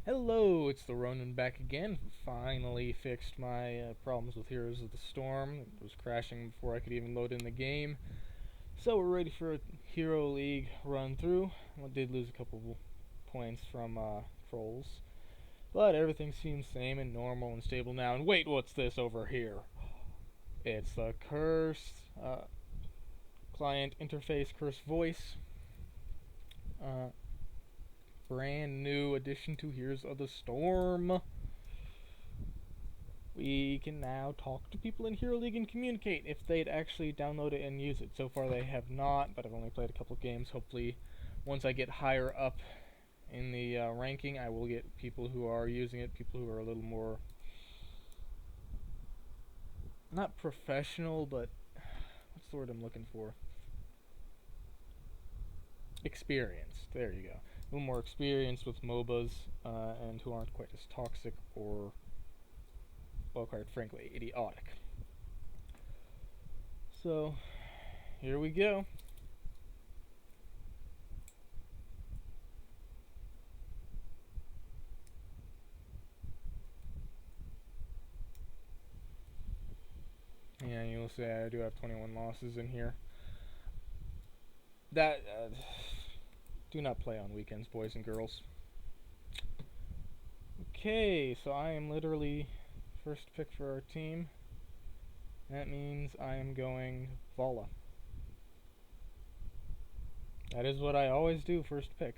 Hello, it's TheRonin back again. Finally fixed my problems with Heroes of the Storm. It was crashing before I could even load in the game. So we're ready for a Hero League run through. I did lose a couple points from trolls. But everything seems same and normal and stable now. And wait, what's this over here? It's the Curse client interface Curse voice. Uh, Brand new addition to Heroes of the Storm. We can now talk to people in Hero League and communicate if they'd actually download it and use it. So far they have not, but I've only played a couple games. Hopefully once I get higher up in the ranking, I will get people who are using it, people who are a little more, not professional, but what's the word I'm looking for? Experienced. There you go. A little more experienced with MOBAs and who aren't quite as toxic or, well, quite frankly, idiotic. So, here we go. Yeah, you'll say I do have 21 losses in here. That, do not play on weekends, boys and girls. Okay, so I am literally first pick for our team. That means I am going Valla. That is what I always do, first pick.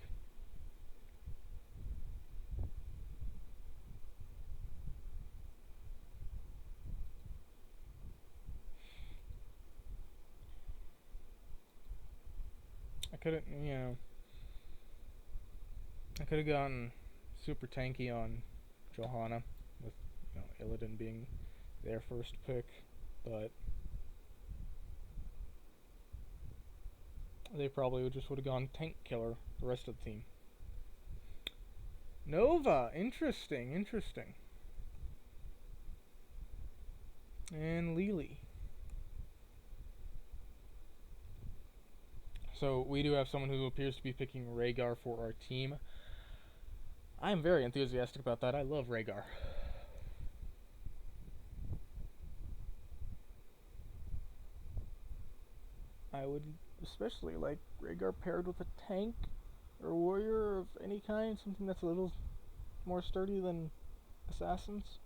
I could have, I could have gone super tanky on Johanna with, Illidan being their first pick, but they probably just would have gone tank killer the rest of the team. Nova, interesting. And Lily. So we do have someone who appears to be picking Rhaegar for our team. I am very enthusiastic about that. I love Rhaegar. I would especially like Rhaegar paired with a tank or warrior of any kind, something that's a little more sturdy than assassins.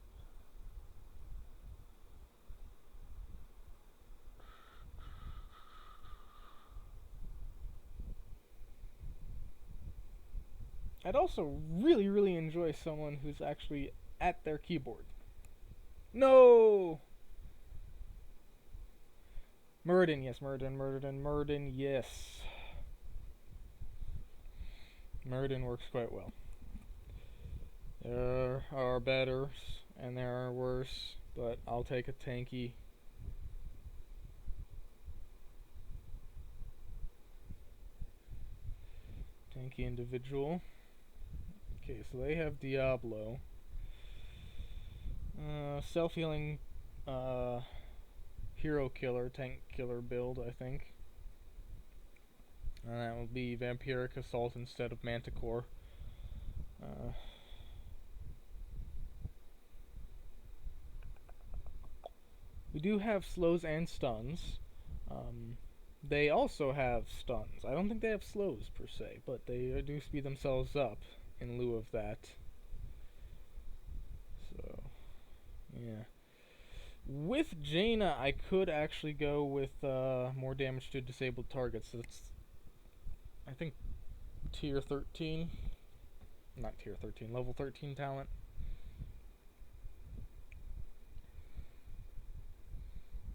I'd also really enjoy someone who's actually at their keyboard. No! Muradin, yes, Muradin, yes. Muradin works quite well. There are better and there are worse, but I'll take a tanky. Tanky individual. Okay, so they have Diablo. Self-healing hero killer, tank killer build, I think. That will be Vampiric Assault instead of Manticore. We do have slows and stuns. They also have stuns. I don't think they have slows per se, but they do speed themselves up in lieu of that. So, yeah. With Jaina, I could actually go with more damage to disabled targets. That's, I think, tier 13. Not tier 13, level 13 talent.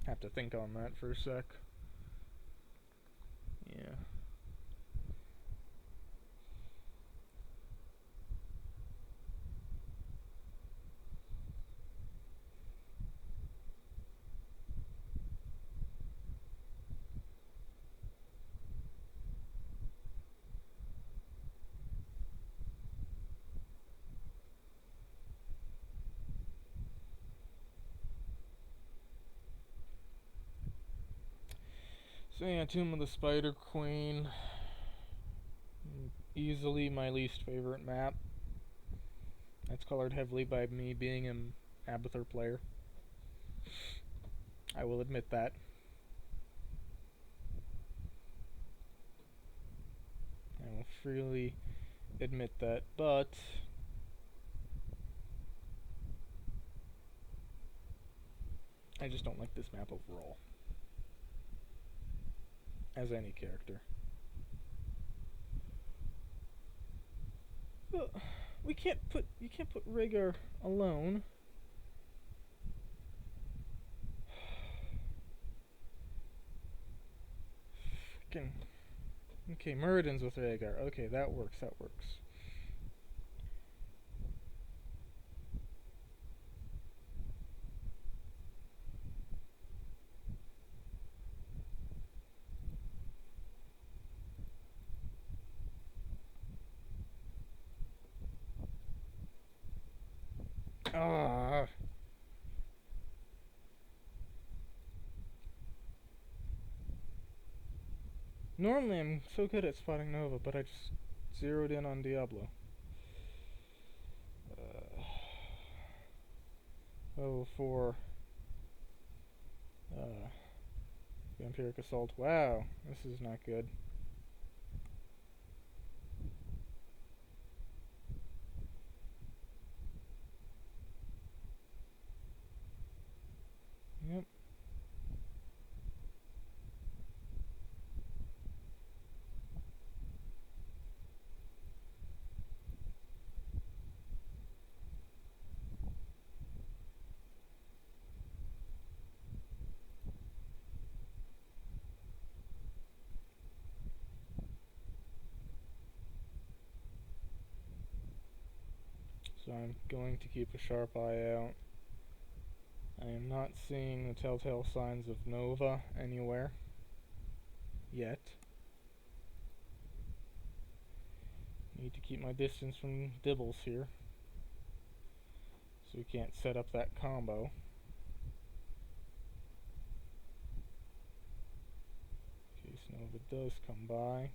Have to think on that for a sec. Yeah. So yeah, Tomb of the Spider Queen. Easily my least favorite map. That's colored heavily by me being an Abathur player. I will admit that. I will freely admit that, but I just don't like this map overall. As any character. Well, you can't put Rhaegar alone. Fucking. Okay, Muradin's with Rhaegar. Okay, that works. Ah. Normally I'm so good at spotting Nova, but I just zeroed in on Diablo. Level 4. Vampiric Assault. Wow, this is not good. Yep. So I'm going to keep a sharp eye out. I am not seeing the telltale signs of Nova anywhere. Yet. Need to keep my distance from Dibbles here. So we can't set up that combo. In case Nova does come by.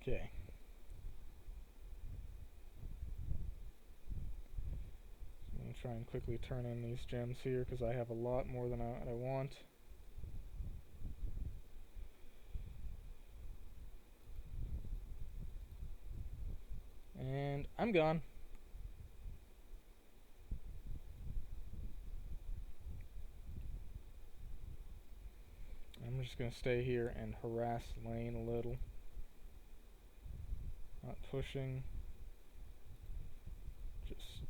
Okay. So I'm going to try and quickly turn in these gems here because I have a lot more than I want. And I'm gone. I'm just going to stay here and harass lane a little. Not pushing. Just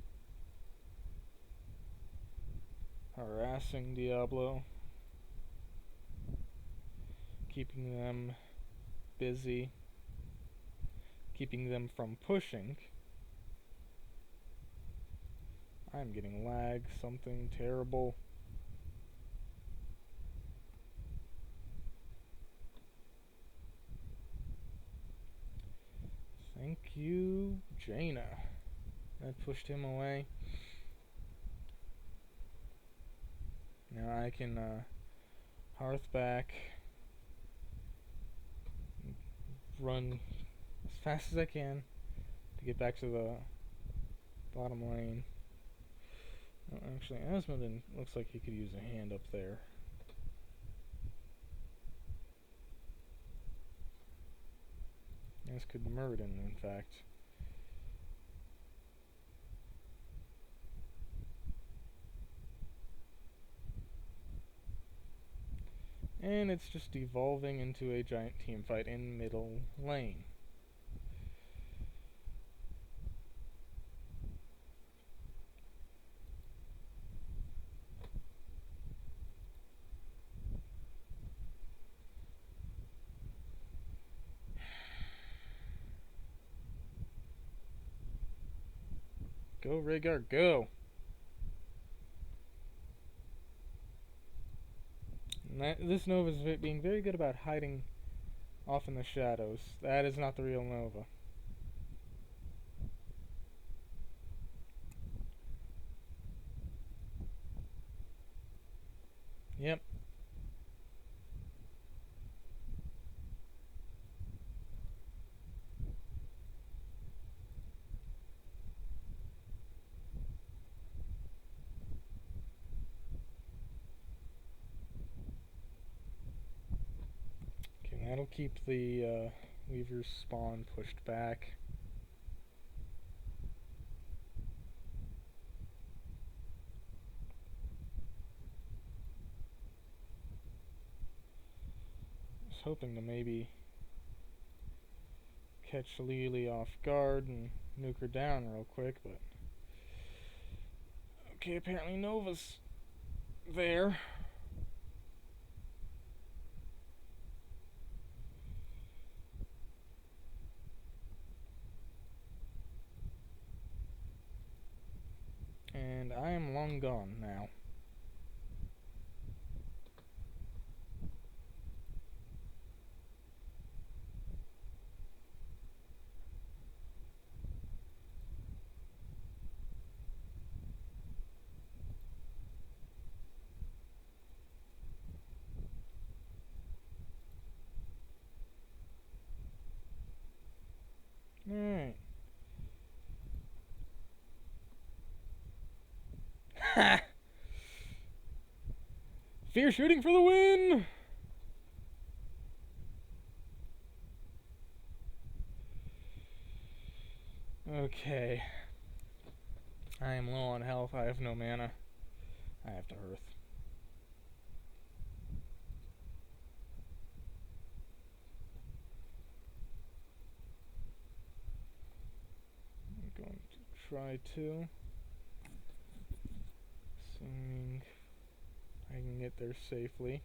harassing Diablo. Keeping them busy. Keeping them from pushing. I'm getting lag, something terrible. Thank you, Jaina. That pushed him away. Now I can hearth back, run as fast as I can to get back to the bottom lane. Oh, actually, Asmodin looks like he could use a hand up there. As could Muradin, in fact. And it's just evolving into a giant team fight in middle lane. Go, Rhaegar, go! And this Nova is being very good about hiding off in the shadows. That is not the real Nova. Yep. That'll keep the Weaver's spawn pushed back. I was hoping to maybe catch Lily off guard and nuke her down real quick, but okay, apparently Nova's there. And I am long gone now. Alright. Ha! Fear shooting for the win! Okay. I am low on health. I have no mana. I have to Earth. I'm going to try to. Assuming I can get there safely.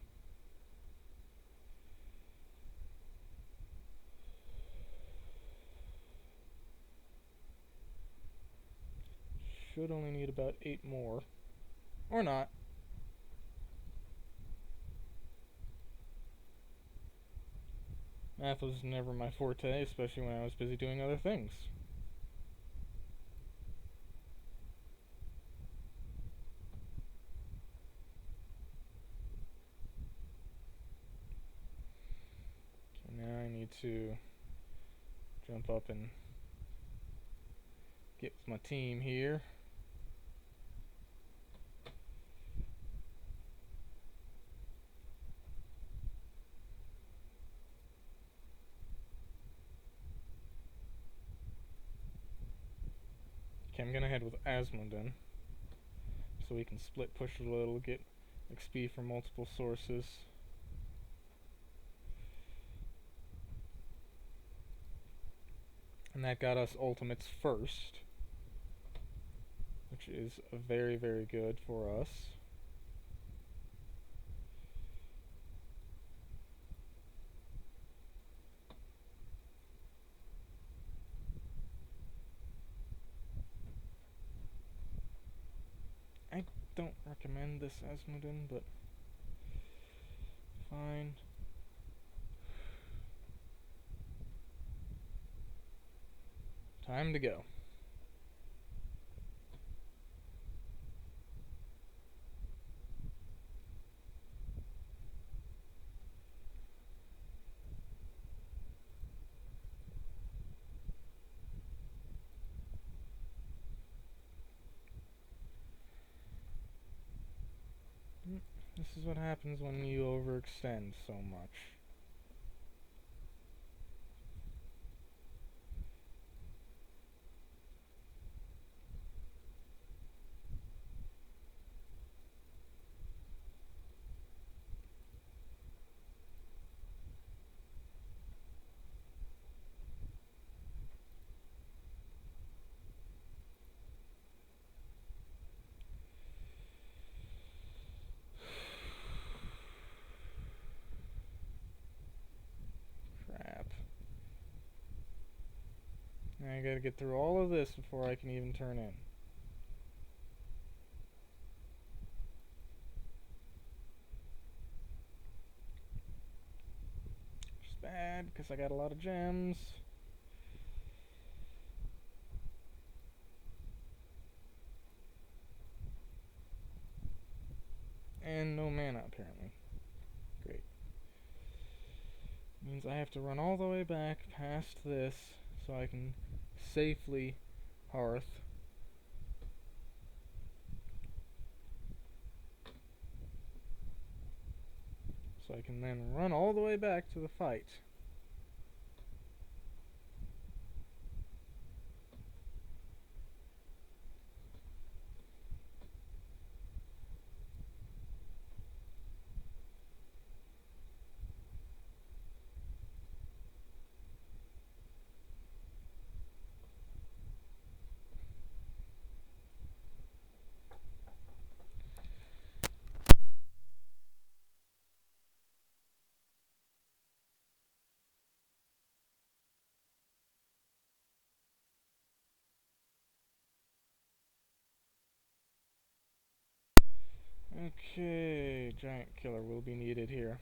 Should only need about 8 more. Or not. Math was never my forte, especially when I was busy doing other things. Okay, now I need to jump up and get with my team here. Okay, I'm gonna head with Asmodin so we can split push a little, get XP from multiple sources. And that got us ultimates first, which is very, very good for us. I don't recommend this Asmodin, but fine. Time to go. This is what happens when you overextend so much. Now I gotta get through all of this before I can even turn in. Which is bad, because I got a lot of gems. And no mana, apparently. Great. Means I have to run all the way back past this so I can safely hearth. so I can then run all the way back to the fight. Okay, giant killer will be needed here.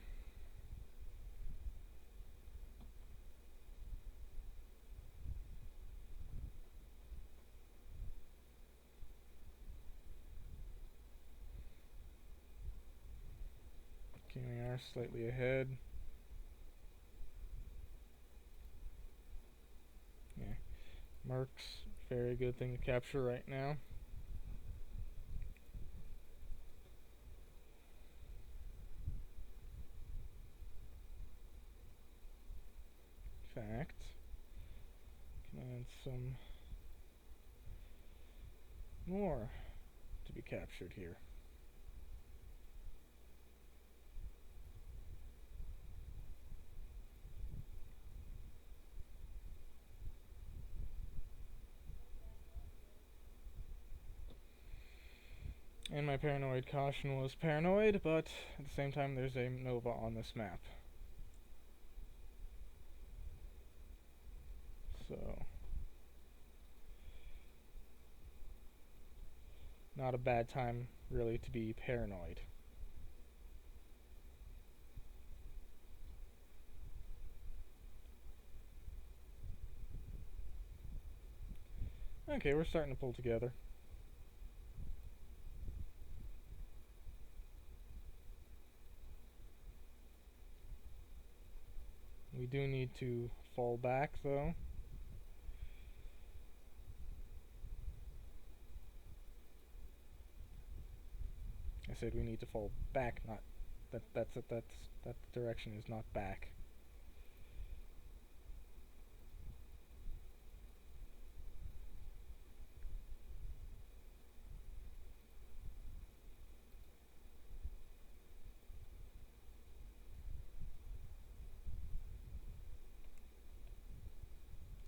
Okay, we are slightly ahead. Yeah, Merc's very good thing to capture right now. In fact, can add some more to be captured here. And my paranoid caution was paranoid, but at the same time there's a Nova on this map. So, not a bad time really to be paranoid. Okay, we're starting to pull together. We do need to fall back though. I said we need to fall back, not that direction is not back.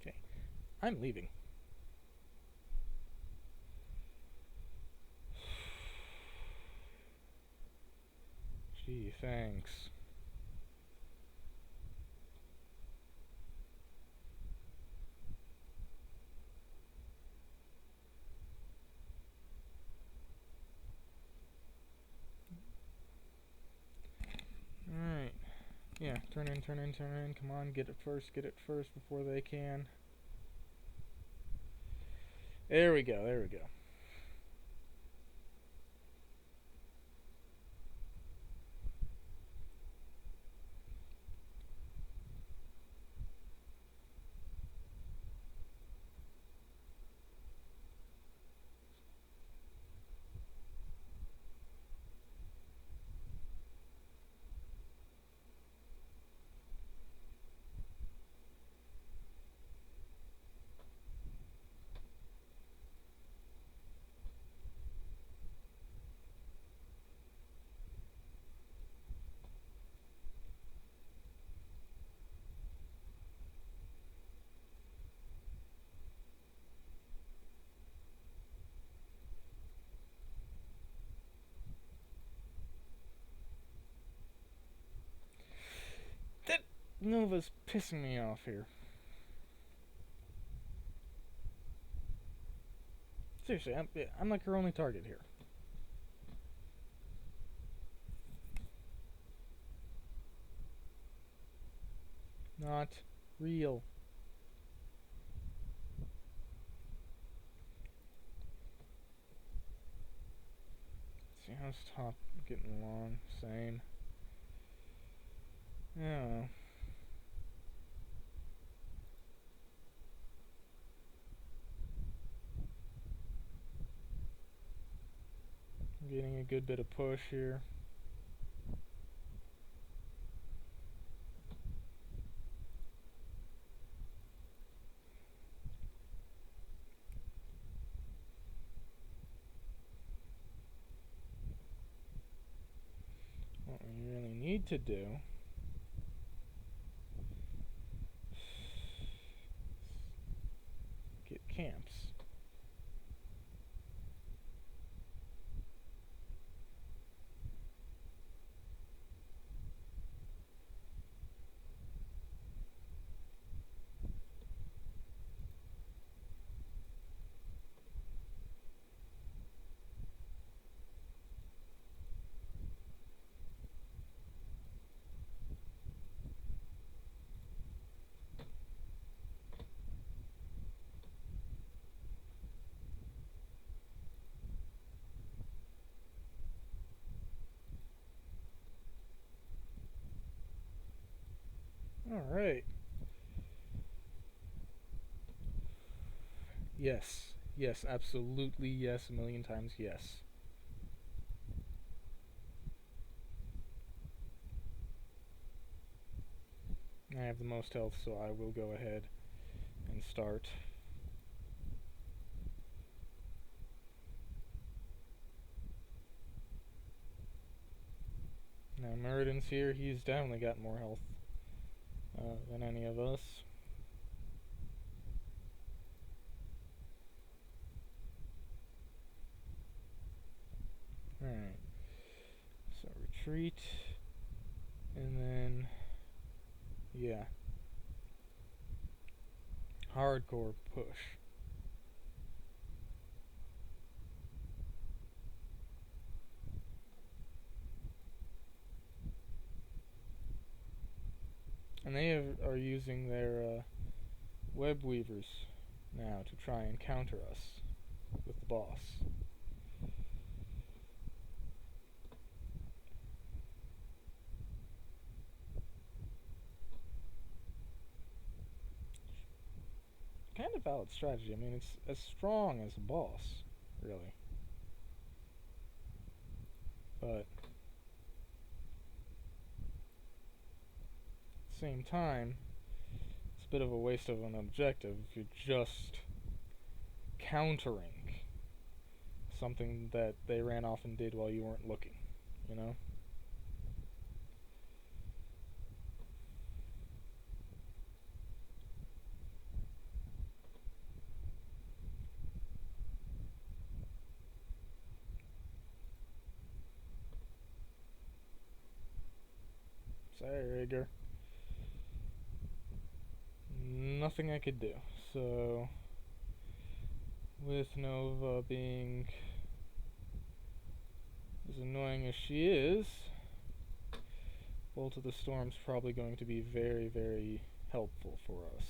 Okay, I'm leaving. Gee, thanks. Alright. Yeah, turn in. Come on, get it first before they can. There we go. That Nova's pissing me off here. Seriously, I'm like her only target here. Not real. See how's top getting along? Same. Yeah. I'm getting a good bit of push here. to do is get camps. Alright. Yes. Yes, absolutely yes, a million times yes. I have the most health, so I will go ahead and start. Now, Muradin's here. He's definitely got more health than any of us. Alright. So, retreat. And then, yeah. Hardcore push. And they are using their web weavers now to try and counter us with the boss. Kind of valid strategy. I mean, it's as strong as a boss, really. But at the same time, it's a bit of a waste of an objective if you're just countering something that they ran off and did while you weren't looking, you know? Rigger. Nothing I could do. So, with Nova being as annoying as she is, Bolt of the Storm's probably going to be very, very helpful for us.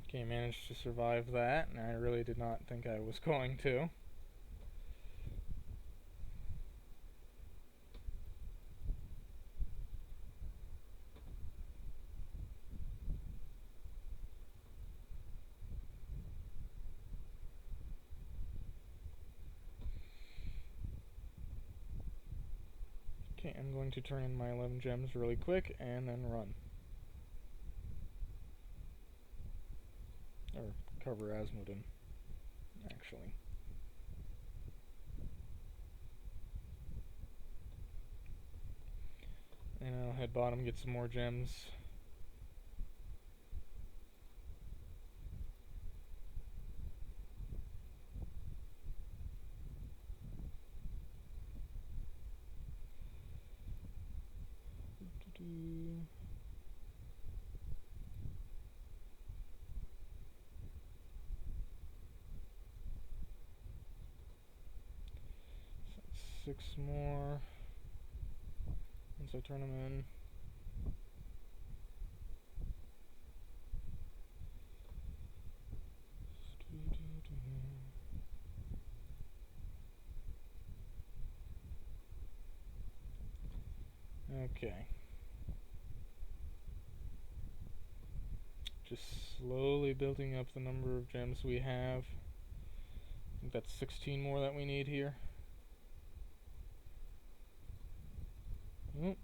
Okay, managed to survive that, and I really did not think I was going to. Okay, I'm going to turn in my 11 gems really quick, and then run. Or cover Asmodin, actually. And I'll head bottom, get some more gems. So 6 more once I turn them in. Okay. Just slowly building up the number of gems we have. I think that's 16 more that we need here. Oh.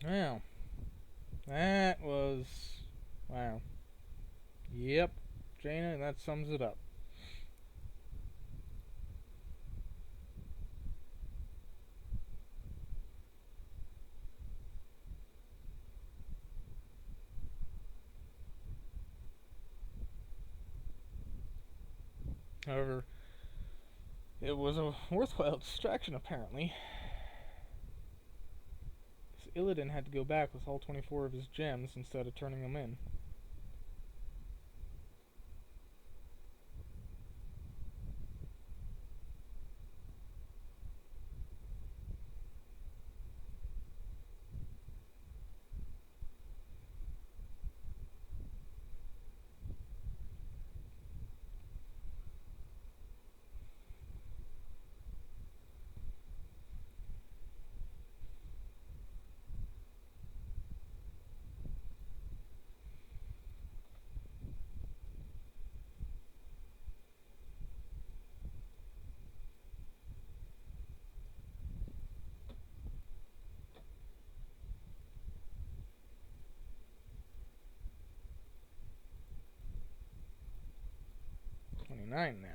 Wow. That was... Wow. Yep. Jaina, that sums it up. However, it was a worthwhile distraction, apparently. Illidan had to go back with all 24 of his gems instead of turning them in. $29 now.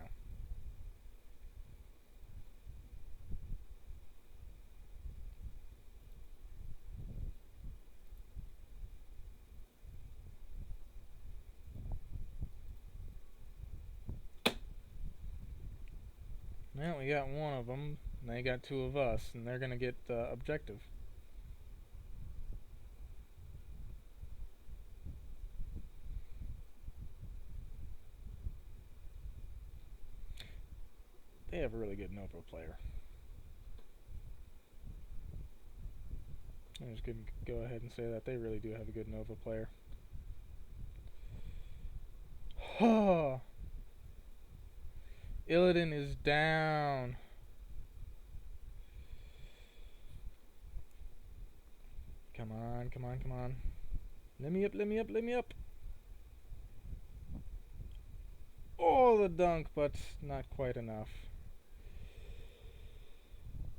Well, we got one of them, and they got two of us, and they're gonna get objective. They have a really good Nova player. I'm just gonna go ahead and say that they really do have a good Nova player. Illidan is down. Come on, come on, come on. Let me up, let me up, let me up. Oh, the dunk, but not quite enough.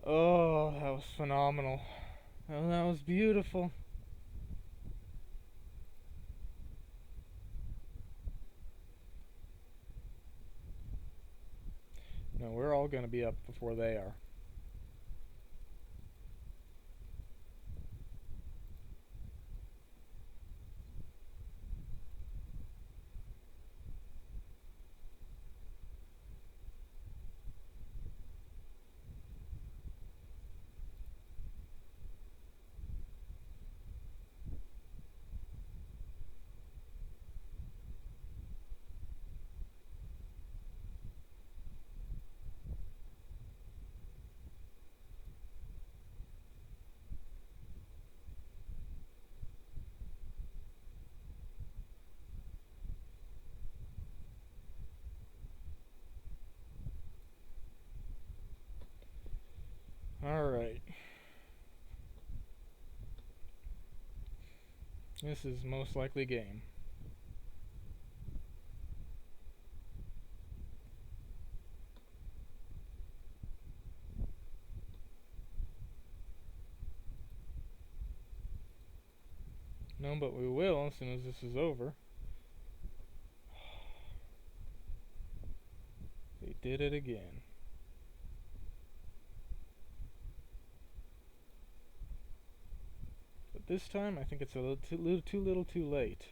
Oh, that was phenomenal. Oh, that was beautiful. No, we're all gonna be up before they are. Alright. This is most likely game. No, but we will as soon as this is over. They did it again. But this time, I think it's a little too late.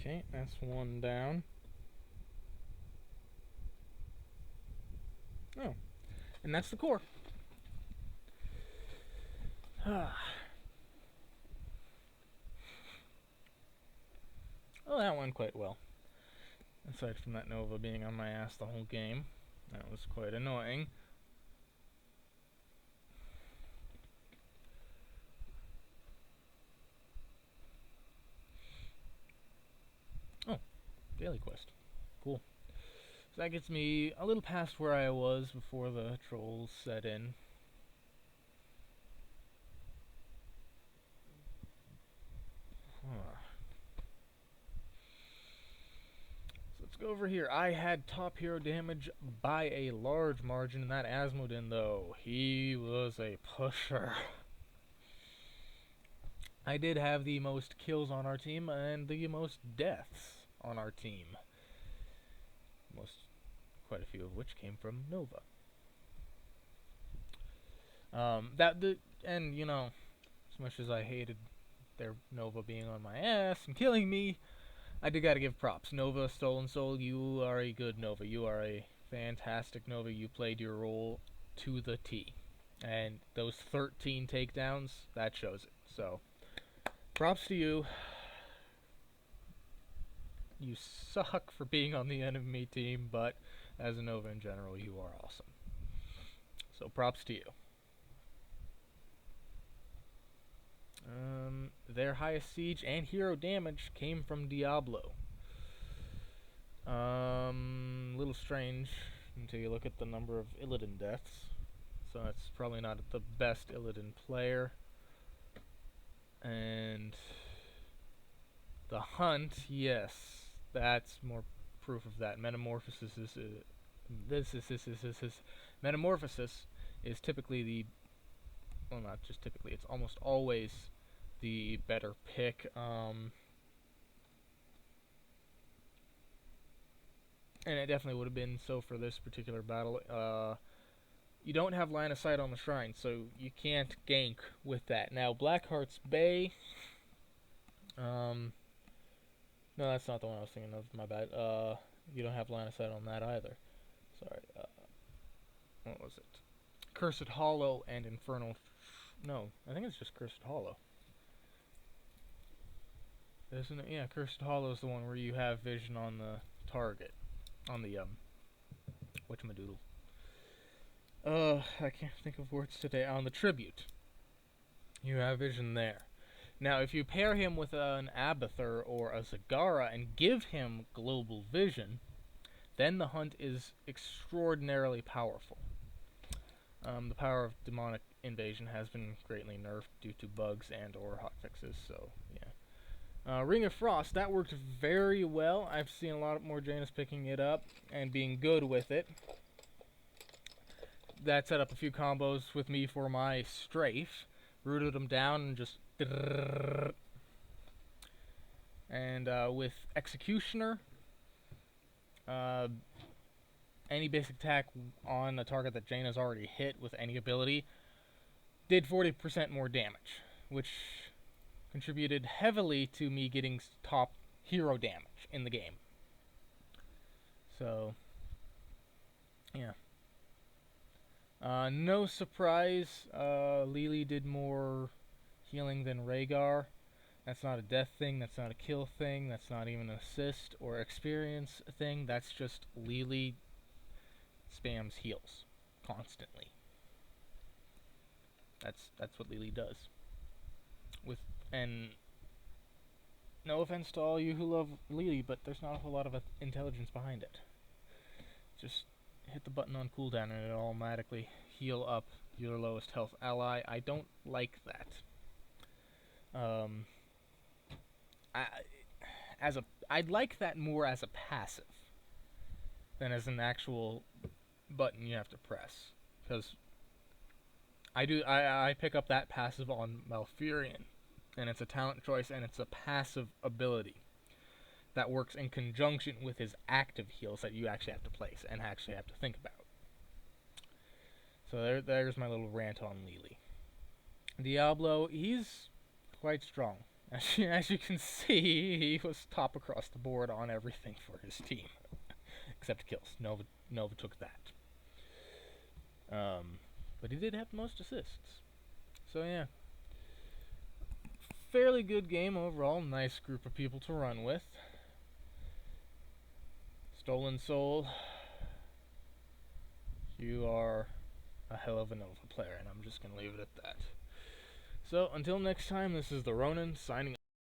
Okay, that's one down. Oh, and that's the core. Well, that went quite well. Aside from that Nova being on my ass the whole game. That was quite annoying. Oh, daily quest. Cool. So that gets me a little past where I was before the trolls set in. Huh. So let's go over here. I had top hero damage by a large margin, and that Asmodin, though, he was a pusher. I did have the most kills on our team and the most deaths on our team. Quite a few of which came from Nova. And you know, as much as I hated their Nova being on my ass and killing me, I did gotta give props. Nova, Stolen Soul, you are a good Nova. You are a fantastic Nova. You played your role to the T. And those 13 takedowns, that shows it. So, props to you. You suck for being on the enemy team, but as a Nova in general, you are awesome. So, props to you. Their highest siege and hero damage came from Diablo. Little strange until you look at the number of Illidan deaths. So that's probably not the best Illidan player. And the hunt, yes, that's more proof of that. Metamorphosis Metamorphosis is typically the, well, not just typically, it's almost always the better pick. And it definitely would have been so for this particular battle. You don't have line of sight on the shrine, so you can't gank with that. Now, Blackheart's Bay. No, that's not the one I was thinking of. My bad. You don't have line of sight on that either. Sorry. What was it? Cursed Hollow and Infernal. No, I think it's just Cursed Hollow. Isn't it? Yeah, Cursed Hollow is the one where you have vision on the target. On the, whatchamadoodle. I can't think of words today. On the tribute. You have vision there. Now, if you pair him with an Abathur or a Zagara and give him global vision, then the hunt is extraordinarily powerful. The power of demonic invasion has been greatly nerfed due to bugs and or hotfixes, so yeah. Ring of Frost, that worked very well. I've seen a lot more Janus picking it up and being good with it. That set up a few combos with me for my strafe. Rooted them down and just... And with Executioner, any basic attack on a target that Jaina's already hit with any ability did 40% more damage, which contributed heavily to me getting top hero damage in the game. So, yeah. No surprise, Lily did more healing than Rhaegar. That's not a death thing, that's not a kill thing, that's not even an assist or experience thing, that's just Lily spams heals constantly. That's what Lily does. And no offense to all you who love Lily, but there's not a whole lot of intelligence behind it. Just hit the button on cooldown and it'll automatically heal up your lowest health ally. I don't like that. I'd like that more as a passive than as an actual button you have to press, because I pick up that passive on Malfurion, and it's a talent choice and it's a passive ability that works in conjunction with his active heals that you actually have to place and actually have to think about. So there's my little rant on Lily. Diablo, he's quite strong. As you can see, he was top across the board on everything for his team, except kills. Nova took that. But he did have the most assists. So yeah, fairly good game overall. Nice group of people to run with. Stolen Soul, you are a hell of a Nova player, and I'm just gonna leave it at that. So until next time, this is TheRonin signing